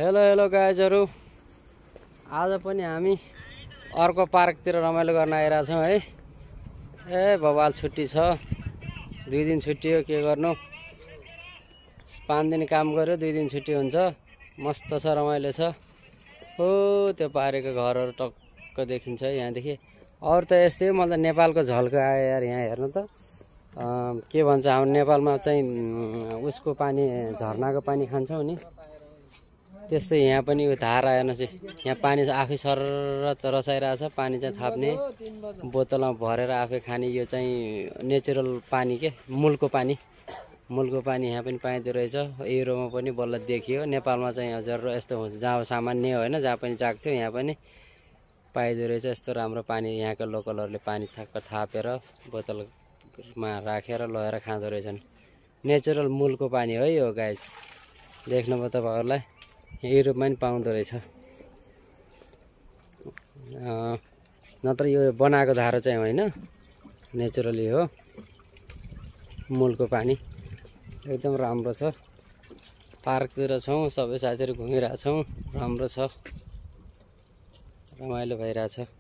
Hello गाइजहरु, आज पनि हामी अर्को पार्कतिर रमाइलो गर्न आइरहेछौँ है। ए बबाल छुट्टी छ, 2 दिन छुट्टी हो, के गर्नु। 5 दिन काम गर्यो, 2 दिन छुट्टी हुन्छ। मस्त छ, रमाइलो छ। हो त्यो पारेको घरहरू टक्क देखिन्छ है यहाँदेखि। अरू त यस्तै हो, मलाई त नेपालको झल्को आयो यार यहाँ हेर्नु त। के भन्छ, हाम्रो नेपालमा चाहिँ उसको पानी, झरनाको पानी खान्छौँ नि, त्यस्तै यहाँ पनि धारा हेर्नुहोस्, यहाँ पानी चाहिँ आफै सर रसाइरहेछ। पानी चाहिँ थाप्ने, बोतलमा भरेर आफै खाने। यो चाहिँ नेचुरल पानी के, मूलको पानी यहाँ पनि पाइँदो रहेछ। युरोपमा पनि बल्ल देखियो, नेपालमा चाहिँ हजुर यस्तो हुन्छ, जहाँ सामान्य होइन, जहाँ पनि जाग्थ्यो यहाँ पनि पाइँदो रहेछ। यस्तो राम्रो पानी यहाँको लोकलहरूले पानी थापेर बोतलमा राखेर लगेर खाँदो रहेछन्। नेचुरल मूलको पानी हो यो गाइज, देख्नुभयो तपाईँहरूलाई। युरोपमा पनि पाउँदो रहेछ। नत्र यो बनाएको धारो चाहिँ होइन, नेचुरली हो, मूलको पानी। एकदम राम्रो छ। पार्कतिर छौँ, सबै साथीहरू घुमिरहेछौँ, राम्रो छ, रमाइलो भइरहेछ।